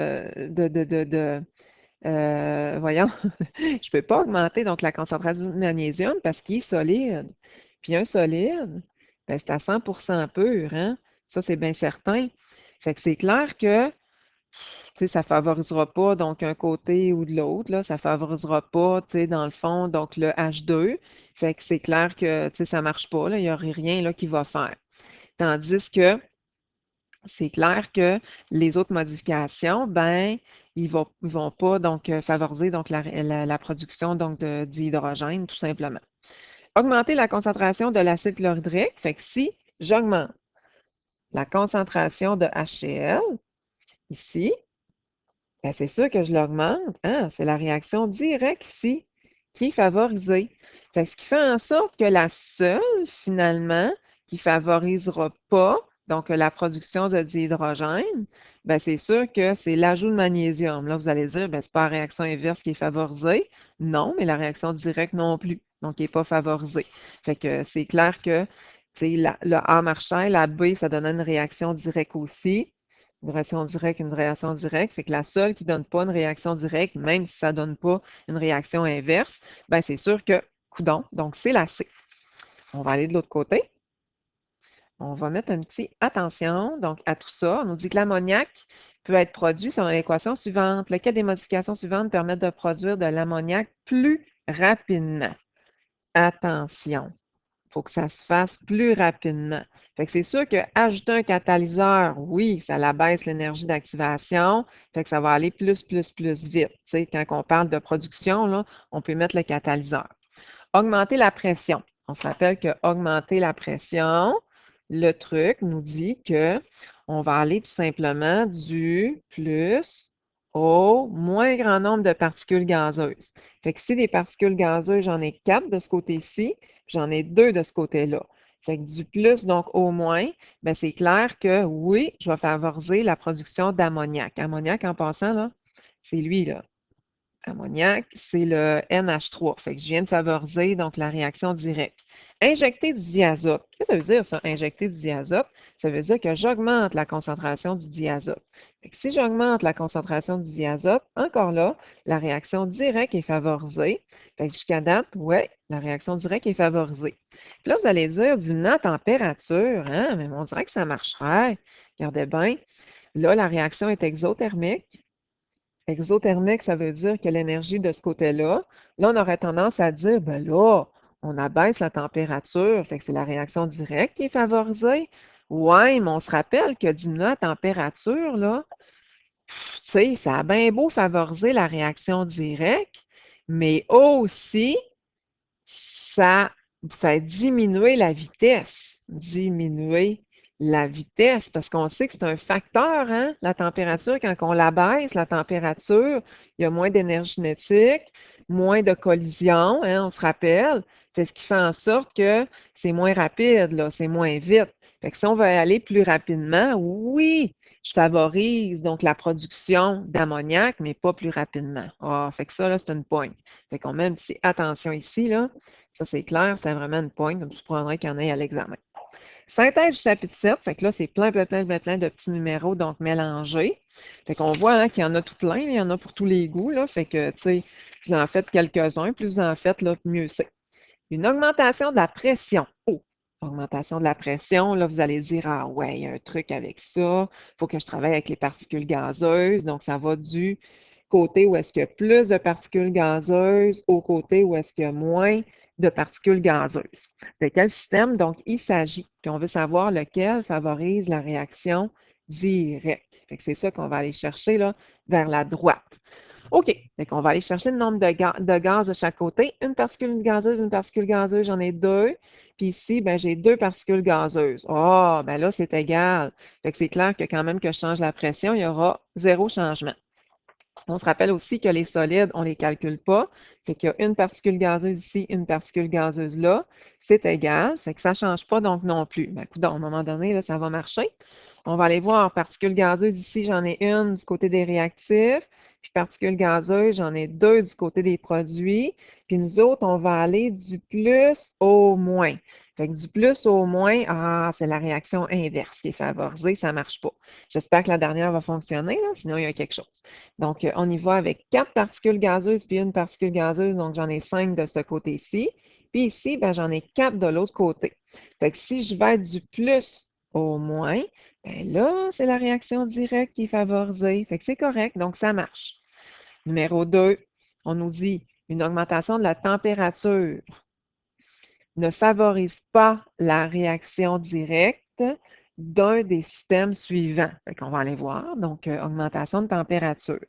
je peux pas augmenter donc la concentration de magnésium parce qu'il est solide. Puis un solide, ben, c'est à 100% pur, hein? Ça, c'est bien certain. Fait que c'est clair que, tu sais, ça favorisera pas donc un côté ou de l'autre, là. Ça favorisera pas, tu sais, dans le fond, donc le H2. Fait que c'est clair que, tu sais, ça marche pas, là. Il y aurait rien, là, qui va faire. Tandis que c'est clair que les autres modifications, ben, ils vont pas donc favoriser donc la production donc de dihydrogène, tout simplement. Augmenter la concentration de l'acide chlorhydrique, fait que si j'augmente la concentration de HCl ici, ben, c'est sûr que je l'augmente. Hein? C'est la réaction directe ici qui est favorisée. Fait que ce qui fait en sorte que la seule, finalement, qui ne favorisera pas donc la production de dihydrogène, ben, c'est sûr que c'est l'ajout de magnésium. Là, vous allez dire, ben, ce n'est pas la réaction inverse qui est favorisée. Non, mais la réaction directe non plus. Donc, qui n'est pas favorisée. Fait que c'est clair que le A marchait, la B, ça donnait une réaction directe aussi. Une réaction directe, une réaction directe. Fait que la seule qui ne donne pas une réaction directe, même si ça ne donne pas une réaction inverse, ben c'est sûr que, coudonc, donc c'est la C. On va aller de l'autre côté. On va mettre un petit attention donc à tout ça. On nous dit que l'ammoniac peut être produit selon l'équation suivante. Lequel des modifications suivantes permettent de produire de l'ammoniac plus rapidement? Attention. Il faut que ça se fasse plus rapidement. Fait que c'est sûr qu'ajouter un catalyseur, oui, ça abaisse l'énergie d'activation. Fait que ça va aller plus vite. Tu sais, quand on parle de production, là, on peut mettre le catalyseur. Augmenter la pression. On se rappelle que augmenter la pression, le truc nous dit que on va aller tout simplement du plus au moins grand nombre de particules gazeuses. Fait que si des particules gazeuses, j'en ai 4 de ce côté-ci, puis j'en ai 2 de ce côté-là. Fait que du plus, donc au moins, ben c'est clair que oui, je vais favoriser la production d'ammoniac. Ammoniac, en passant, là, c'est lui, là. Ammoniac, c'est le NH3. Fait que je viens de favoriser donc la réaction directe. Injecter du diazote. Qu'est-ce que ça veut dire, ça, injecter du diazote? Ça veut dire que j'augmente la concentration du diazote. Fait que si j'augmente la concentration du diazote, encore là, la réaction directe est favorisée. Fait que jusqu'à date, ouais, la réaction directe est favorisée. Puis là, vous allez dire, diminuer la température, hein, mais on dirait que ça marcherait. Regardez bien. Là, la réaction est exothermique. Exothermique, ça veut dire que l'énergie de ce côté-là, là, on aurait tendance à dire, ben là, on abaisse la température, fait que c'est la réaction directe qui est favorisée. Ouais, mais on se rappelle que diminuer la température, là, tu sais, ça a bien beau favoriser la réaction directe, mais aussi, ça fait diminuer la vitesse. Diminuer la vitesse, parce qu'on sait que c'est un facteur, hein, la température. Quand on la baisse, la température, il y a moins d'énergie cinétique, moins de collisions, hein, on se rappelle. C'est ce qui fait en sorte que c'est moins rapide, là, c'est moins vite. Fait que si on veut aller plus rapidement, oui, je favorise donc la production d'ammoniac, mais pas plus rapidement. Ah, fait que ça, là, c'est une pointe. Fait qu'on met un petit attention ici, là. Ça, c'est clair, c'est vraiment une pointe, donc tu prendrais qu'il y en ait à l'examen. Synthèse du chapitre 7, fait que là, c'est plein, plein, plein, plein, plein de petits numéros, donc mélangés. Fait qu'on voit hein, qu'il y en a tout plein, il y en a pour tous les goûts, là. Fait que, tu sais, plus vous en faites quelques-uns, plus vous en faites, là, mieux c'est. Une augmentation de la pression. Oh, augmentation de la pression, là, vous allez dire, ah ouais, il y a un truc avec ça, il faut que je travaille avec les particules gazeuses, donc ça va du côté où est-ce qu'il y a plus de particules gazeuses au côté où est-ce qu'il y a moins de particules gazeuses. De quel système, donc, il s'agit? Puis on veut savoir lequel favorise la réaction directe. Fait que c'est ça qu'on va aller chercher là, vers la droite. OK. Fait qu'on va aller chercher le nombre de gaz de chaque côté. Une particule gazeuse, j'en ai deux. Puis ici, ben, j'ai deux particules gazeuses. Ah, ben là, c'est égal. Fait que c'est clair que quand même que je change la pression, il y aura zéro changement. On se rappelle aussi que les solides, on ne les calcule pas. Fait qu'il y a une particule gazeuse ici, une particule gazeuse là. C'est égal. Fait que ça ne change pas donc non plus. Ben, écoute, à un moment donné, là, ça va marcher. On va aller voir particules gazeuses ici, j'en ai une du côté des réactifs. Puis particules gazeuses, j'en ai deux du côté des produits. Puis nous autres, on va aller du plus au moins. Fait que du plus au moins, ah, c'est la réaction inverse qui est favorisée, ça ne marche pas. J'espère que la dernière va fonctionner, là, sinon il y a quelque chose. Donc, on y va avec quatre particules gazeuses puis une particule gazeuse, donc j'en ai cinq de ce côté-ci. Puis ici, ben, j'en ai quatre de l'autre côté. Fait que si je vais du plus au moins, ben là, c'est la réaction directe qui est favorisée. Fait que c'est correct, donc ça marche. Numéro 2, on nous dit une augmentation de la température ne favorise pas la réaction directe d'un des systèmes suivants. Fait qu'on va aller voir. Donc, augmentation de température.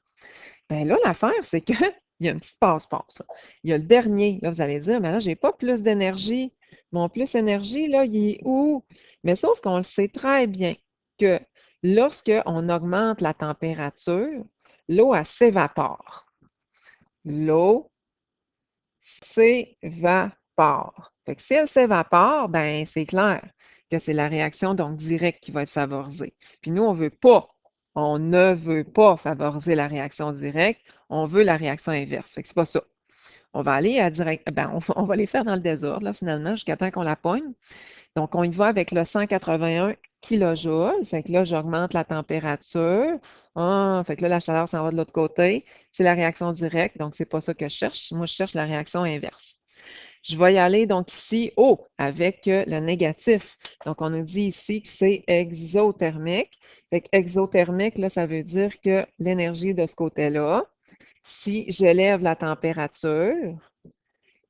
Bien là, l'affaire, c'est qu'il y a une petite passe-passe. Il y a le dernier. Là, vous allez dire, mais là, je n'ai pas plus d'énergie. Mon plus d'énergie, là, il est où? Mais sauf qu'on le sait très bien que lorsqu'on augmente la température, l'eau, elle s'évapore. L'eau s'évapore. Fait que si elle s'évapore, ben c'est clair que c'est la réaction donc directe qui va être favorisée. Puis nous, on ne veut pas favoriser la réaction directe, on veut la réaction inverse. Fait que c'est pas ça. On va aller à direct, ben on va les faire dans le désordre, là, finalement, jusqu'à temps qu'on la pogne. Donc, on y va avec le 181 kJ. Fait que là, j'augmente la température. Ah, fait que là, la chaleur s'en va de l'autre côté. C'est la réaction directe, donc c'est pas ça que je cherche. Moi, je cherche la réaction inverse. Je vais y aller donc ici, avec le négatif. Donc, on nous dit ici que c'est exothermique. Fait que exothermique, là, ça veut dire que l'énergie de ce côté-là, si j'élève la température,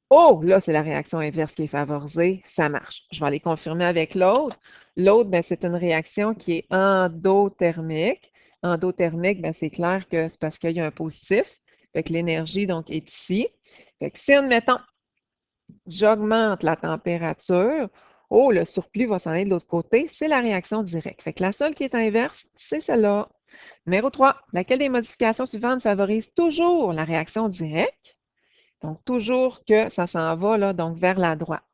oh, là, c'est la réaction inverse qui est favorisée, ça marche. Je vais aller confirmer avec l'autre. L'autre, ben, c'est une réaction qui est endothermique. Endothermique, ben, c'est clair que c'est parce qu'il y a un positif. Fait que l'énergie, donc, est ici. Fait que si, admettons, j'augmente la température, oh, le surplus va s'en aller de l'autre côté, c'est la réaction directe. Fait que la seule qui est inverse, c'est celle-là. Numéro 3, laquelle des modifications suivantes favorise toujours la réaction directe? Donc, toujours que ça s'en va là, donc vers la droite,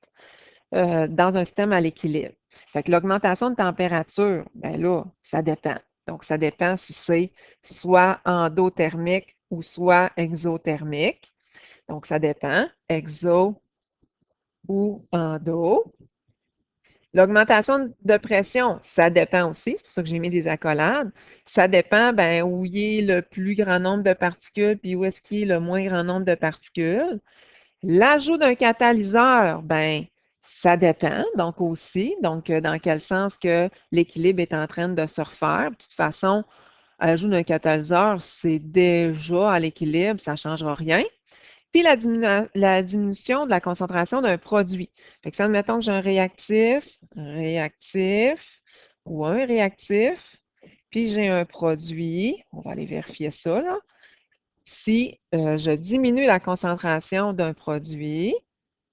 dans un système à l'équilibre. Fait que l'augmentation de température, ben là, ça dépend. Donc, ça dépend si c'est soit endothermique ou soit exothermique. Donc, ça dépend, exo ou endo. L'augmentation de pression, ça dépend aussi, c'est pour ça que j'ai mis des accolades. Ça dépend où il est le plus grand nombre de particules, puis où est-ce qu'il est le moins grand nombre de particules. L'ajout d'un catalyseur, ça dépend, donc aussi, dans quel sens que l'équilibre est en train de se refaire. De toute façon, l'ajout d'un catalyseur, c'est déjà à l'équilibre, ça ne changera rien. Puis la diminution de la concentration d'un produit. Fait que si admettons que j'ai un réactif ou un réactif, puis j'ai un produit, on va aller vérifier ça, là. Si je diminue la concentration d'un produit,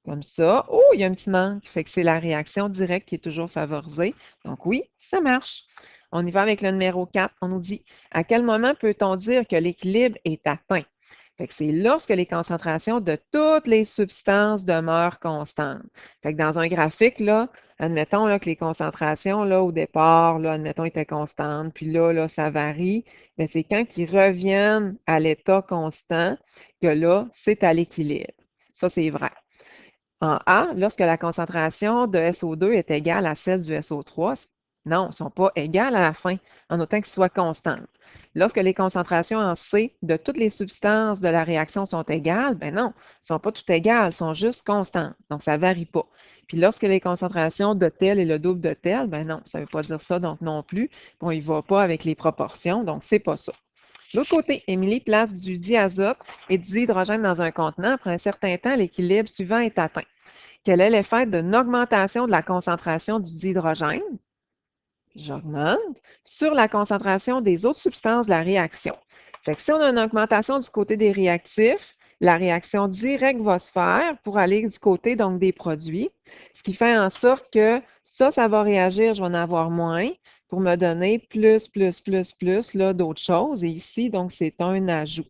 comme ça, oh, il y a un petit manque. Fait que c'est la réaction directe qui est toujours favorisée. Donc oui, ça marche. On y va avec le numéro 4. On nous dit, à quel moment peut-on dire que l'équilibre est atteint? Fait que c'est lorsque les concentrations de toutes les substances demeurent constantes. Fait que dans un graphique, là, admettons là, que les concentrations là, au départ, là, admettons, étaient constantes, puis là, ça varie. Mais c'est quand ils reviennent à l'état constant que là, c'est à l'équilibre. Ça, c'est vrai. En A, lorsque la concentration de SO2 est égale à celle du SO3, non, elles ne sont pas égales à la fin, en autant qu'elles soient constantes. Lorsque les concentrations en C de toutes les substances de la réaction sont égales, ben non, elles ne sont pas toutes égales, elles sont juste constantes. Donc, ça ne varie pas. Puis lorsque les concentrations de tel est le double de tel, ben non, ça ne veut pas dire ça, donc non plus. Bon, il ne va pas avec les proportions, donc c'est pas ça. De l'autre côté, Émilie place du diazote et du dihydrogène dans un contenant. Après un certain temps, l'équilibre suivant est atteint. Quel est l'effet d'une augmentation de la concentration du dihydrogène? J'augmente sur la concentration des autres substances de la réaction. Fait que si on a une augmentation du côté des réactifs, la réaction directe va se faire pour aller du côté donc des produits, ce qui fait en sorte que ça va réagir, je vais en avoir moins pour me donner plus là, d'autres choses. Et ici, donc, c'est un ajout.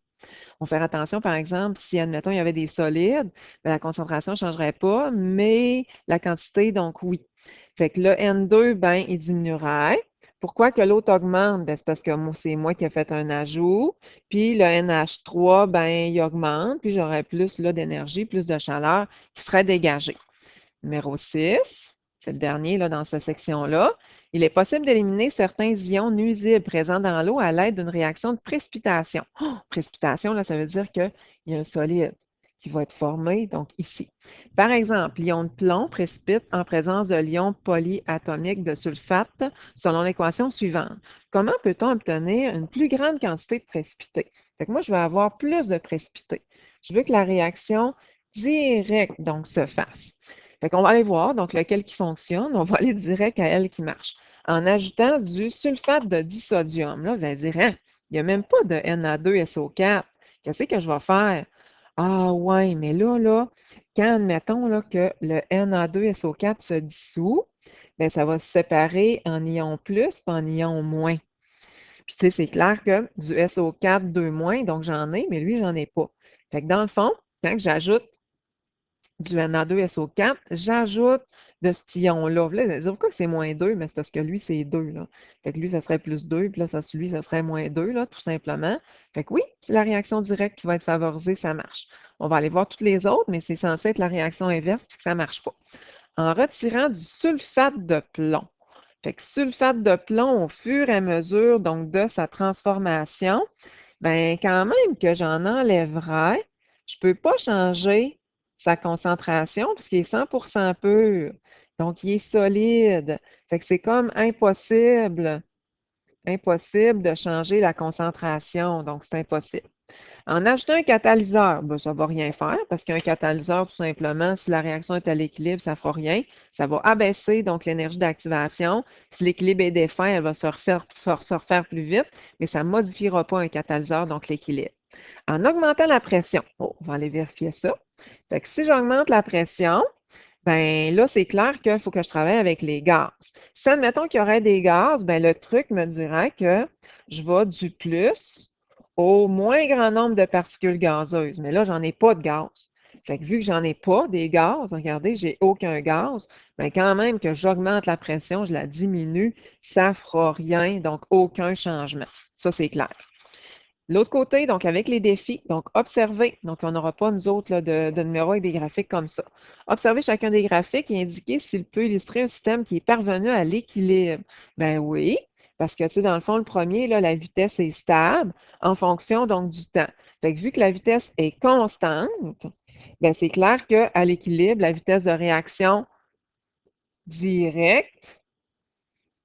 On va faire attention, par exemple, si, admettons, il y avait des solides, la concentration ne changerait pas, mais la quantité, donc oui. Fait que le N2, il diminuerait. Pourquoi que l'autre augmente? C'est parce que c'est moi qui ai fait un ajout. Puis le NH3, il augmente. Puis j'aurais plus là, d'énergie, plus de chaleur qui serait dégagée. Numéro 6, c'est le dernier là, dans cette section-là. Il est possible d'éliminer certains ions nuisibles présents dans l'eau à l'aide d'une réaction de précipitation. Oh, précipitation, là, ça veut dire qu'il y a un solide qui va être formé, donc ici. Par exemple, l'ion de plomb précipite en présence de l'ion polyatomique de sulfate selon l'équation suivante. Comment peut-on obtenir une plus grande quantité de précipité? Fait que moi, je veux avoir plus de précipité. Je veux que la réaction directe, donc, se fasse. Fait qu'on va aller voir, donc, lequel qui fonctionne. On va aller direct à elle qui marche. En ajoutant du sulfate de disodium. Là, vous allez dire, hein, il n'y a même pas de Na2SO4. Qu'est-ce que je vais faire? Ah ouais, mais là, quand admettons là, que le Na2SO4 se dissout, bien, ça va se séparer en ion plus et en ion moins. Puis, tu sais, c'est clair que du SO4, 2-, donc j'en ai, mais lui, j'en ai pas. Fait que dans le fond, quand j'ajoute du Na2SO4, j'ajoute de cet ion-là. Là, vous allez dire, pourquoi c'est moins 2? Mais c'est parce que lui, c'est 2, là. Fait que lui, ça serait plus 2, puis là, lui, ça serait moins 2, là, tout simplement. Fait que oui, c'est la réaction directe qui va être favorisée, ça marche. On va aller voir toutes les autres, mais c'est censé être la réaction inverse, puis que ça ne marche pas. En retirant du sulfate de plomb. Fait que sulfate de plomb, au fur et à mesure, donc, de sa transformation, quand même que j'en enlèverais, je ne peux pas changer sa concentration puisqu'il est 100% pur. Donc, il est solide. Fait que c'est comme impossible de changer la concentration. Donc, c'est impossible. En ajoutant un catalyseur, ça ne va rien faire parce qu'un catalyseur, tout simplement, si la réaction est à l'équilibre, ça ne fera rien. Ça va abaisser donc l'énergie d'activation. Si l'équilibre est défunt, elle va se refaire plus vite, mais ça ne modifiera pas un catalyseur, donc l'équilibre. En augmentant la pression, on va aller vérifier ça. Fait que si j'augmente la pression, là, c'est clair qu'il faut que je travaille avec les gaz. Si admettons qu'il y aurait des gaz, le truc me dirait que je vais du plus au moins grand nombre de particules gazeuses. Mais là, j'en ai pas de gaz. Fait que vu que j'en ai pas des gaz, regardez, j'ai aucun gaz, quand même que j'augmente la pression, je la diminue, ça fera rien, donc aucun changement. Ça, c'est clair. L'autre côté, donc avec les défis, donc observer. Donc, on n'aura pas, nous autres, là, de numéros avec des graphiques comme ça. Observer chacun des graphiques et indiquer s'il peut illustrer un système qui est parvenu à l'équilibre. Ben oui, parce que, tu sais, dans le fond, le premier, là, la vitesse est stable en fonction, donc, du temps. Fait que vu que la vitesse est constante, ben c'est clair qu'à l'équilibre, la vitesse de réaction directe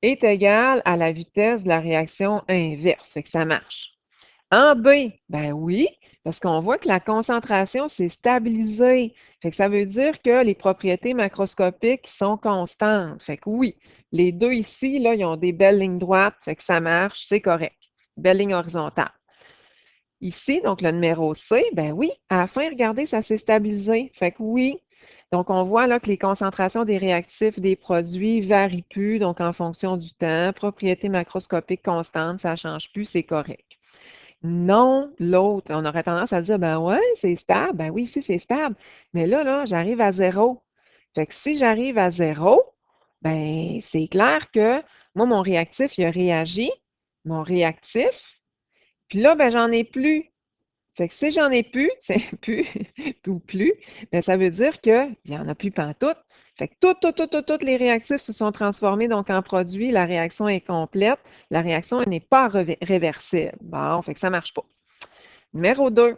est égale à la vitesse de la réaction inverse. Fait que ça marche. En B, ben oui, parce qu'on voit que la concentration s'est stabilisée. Fait que ça veut dire que les propriétés macroscopiques sont constantes. Fait que oui, les deux ici, là, ils ont des belles lignes droites. Fait que ça marche, c'est correct. Belle ligne horizontale. Ici, donc le numéro C, ben oui, à la fin, regardez, ça s'est stabilisé. Fait que oui. Donc, on voit là que les concentrations des réactifs des produits varient plus, donc en fonction du temps. Propriétés macroscopiques constantes, ça ne change plus, c'est correct. Non, l'autre, on aurait tendance à dire, ben ouais, c'est stable. Ben oui, ici, c'est stable. Mais là, j'arrive à 0. Fait que si j'arrive à 0, ben c'est clair que moi, mon réactif, il a réagi. Mon réactif, puis là, ben j'en ai plus. Fait que si j'en ai plus, c'est plus ou plus, ben ça veut dire qu'il n'y en a plus pantoute. Fait que toutes les réactifs se sont transformés donc en produits. La réaction est complète. La réaction n'est pas réversible. Bon, fait que ça ne marche pas. Numéro 2.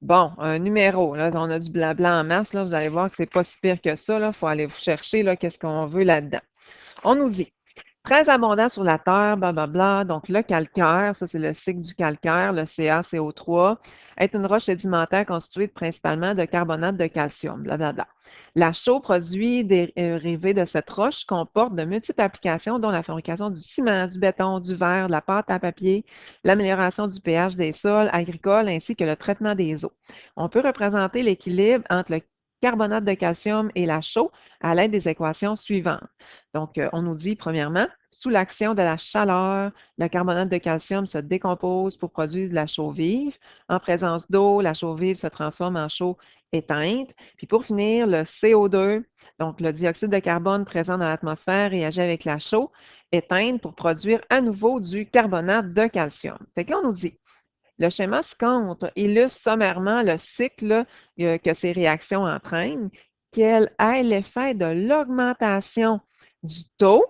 Bon, un numéro. Là, on a du blabla en masse. Là, vous allez voir que c'est pas si pire que ça. Il faut aller vous chercher là, qu'est-ce qu'on veut là-dedans. On nous dit très abondant sur la Terre, blablabla. Donc, le calcaire, ça, c'est le cycle du calcaire, le CaCO3, est une roche sédimentaire constituée principalement de carbonate de calcium, blablabla. La chaux produit dérivés de cette roche comporte de multiples applications, dont la fabrication du ciment, du béton, du verre, de la pâte à papier, l'amélioration du pH des sols agricoles ainsi que le traitement des eaux. On peut représenter l'équilibre entre le carbonate de calcium et la chaux à l'aide des équations suivantes. Donc, on nous dit, premièrement, sous l'action de la chaleur, le carbonate de calcium se décompose pour produire de la chaux vive. En présence d'eau, la chaux vive se transforme en chaux éteinte. Puis pour finir, le CO2, donc le dioxyde de carbone présent dans l'atmosphère, réagit avec la chaux éteinte pour produire à nouveau du carbonate de calcium. Fait que là, on nous dit, le schéma ci-contre illustre sommairement le cycle que ces réactions entraînent. Quel est l'effet de l'augmentation du taux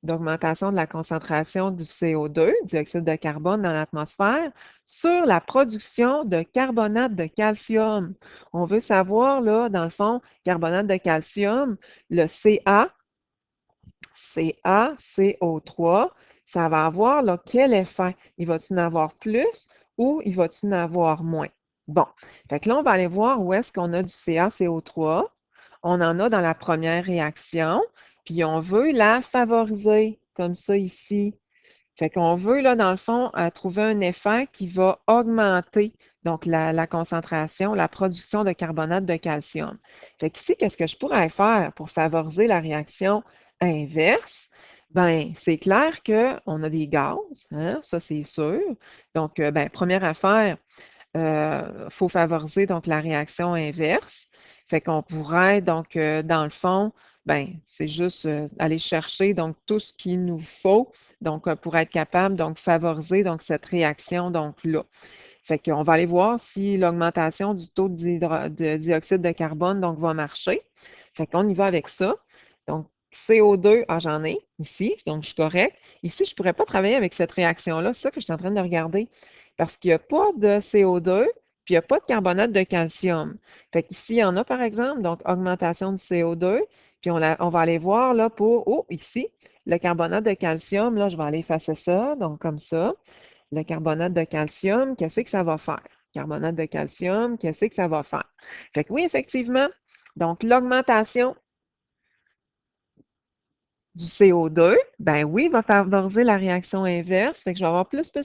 d'augmentation de la concentration du CO2, dioxyde de carbone, dans l'atmosphère, sur la production de carbonate de calcium? On veut savoir, là, dans le fond, carbonate de calcium, le CaCO3, ça va avoir là, quel effet? Il va-t-il en avoir plus ou il va-t-il en avoir moins? Bon, fait que là, on va aller voir où est-ce qu'on a du CaCO3. On en a dans la première réaction, puis on veut la favoriser, comme ça ici. Fait qu'on veut, là, dans le fond, trouver un effet qui va augmenter donc la concentration, la production de carbonate de calcium. Fait qu'ici, qu'est-ce que je pourrais faire pour favoriser la réaction inverse? Ben, c'est clair qu'on a des gaz, hein, ça c'est sûr. Donc, ben, première affaire, faut favoriser donc la réaction inverse. Fait qu'on pourrait donc, dans le fond, ben, c'est juste aller chercher donc tout ce qu'il nous faut donc pour être capable donc favoriser donc cette réaction donc là. Fait qu'on va aller voir si l'augmentation du taux de dioxyde de carbone donc va marcher. Fait qu'on y va avec ça. Donc CO2, ah, j'en ai ici, donc je suis correct. Ici, je ne pourrais pas travailler avec cette réaction-là. C'est ça que je suis en train de regarder. Parce qu'il n'y a pas de CO2, puis il n'y a pas de carbonate de calcium. Fait qu'ici, il y en a, par exemple, donc augmentation du CO2, puis on va aller voir là pour, oh, ici, le carbonate de calcium, là, je vais aller effacer ça, donc comme ça. Le carbonate de calcium, qu'est-ce que ça va faire? Carbonate de calcium, qu'est-ce que ça va faire? Fait que oui, effectivement, donc l'augmentation du CO2, ben oui, va favoriser la réaction inverse. Fait que je vais avoir plus de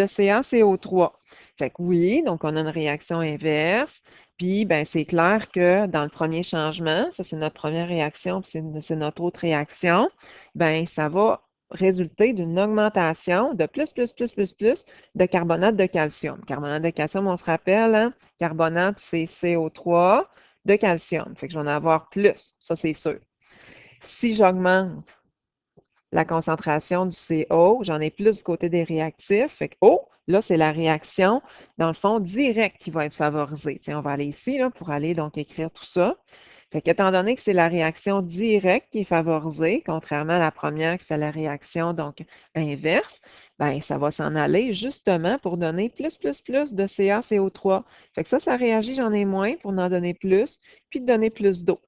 CaCO3. Fait que oui, donc on a une réaction inverse. Puis, ben c'est clair que dans le premier changement, ça c'est notre première réaction, puis c'est notre autre réaction, ben ça va résulter d'une augmentation de plus de carbonate de calcium. Carbonate de calcium, on se rappelle, hein? Carbonate, c'est CO3 de calcium. Fait que je vais en avoir plus, ça c'est sûr. Si j'augmente la concentration du CO, j'en ai plus du côté des réactifs. Fait que O, là, c'est la réaction, dans le fond, directe qui va être favorisée. Tiens, on va aller ici là, pour aller donc écrire tout ça. Fait qu'étant donné que c'est la réaction directe qui est favorisée, contrairement à la première, que c'est la réaction donc inverse, ben ça va s'en aller justement pour donner plus de CaCO3. Fait que ça réagit, j'en ai moins pour en donner plus, puis de donner plus d'eau.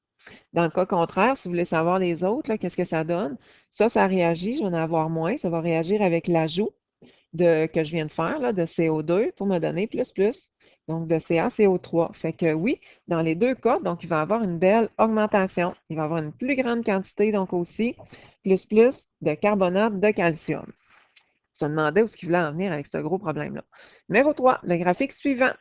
Dans le cas contraire, si vous voulez savoir les autres, là, qu'est-ce que ça donne? Ça réagit, je vais en avoir moins. Ça va réagir avec l'ajout que je viens de faire là, de CO2 pour me donner plus, donc de CaCO3. Fait que oui, dans les deux cas, donc il va y avoir une belle augmentation. Il va y avoir une plus grande quantité, donc aussi, plus de carbonate de calcium. Je se demandais où est-ce qu'il voulait en venir avec ce gros problème-là. Numéro 3, le graphique suivant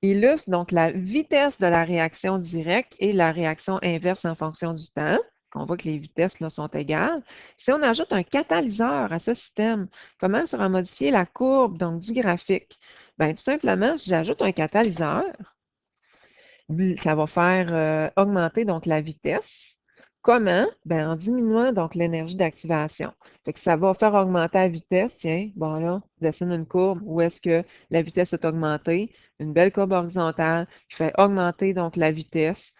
illustre donc la vitesse de la réaction directe et la réaction inverse en fonction du temps. On voit que les vitesses là, sont égales. Si on ajoute un catalyseur à ce système, comment sera modifiée la courbe donc, du graphique? Bien, tout simplement, si j'ajoute un catalyseur, ça va faire augmenter donc la vitesse. Comment? Ben, en diminuant donc l'énergie d'activation. Fait que ça va faire augmenter la vitesse. Tiens, bon là, je dessine une courbe où est-ce que la vitesse est augmentée. Une belle courbe horizontale qui fait augmenter donc la vitesse,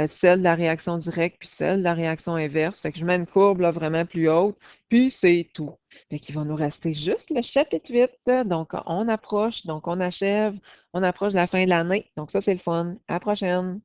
celle de la réaction directe, puis celle de la réaction inverse. Fait que je mets une courbe là, vraiment plus haute, puis c'est tout. Fait qu'il va nous rester juste le chapitre 8. Donc, on approche, donc on achève, on approche de la fin de l'année. Donc, ça, c'est le fun. À la prochaine!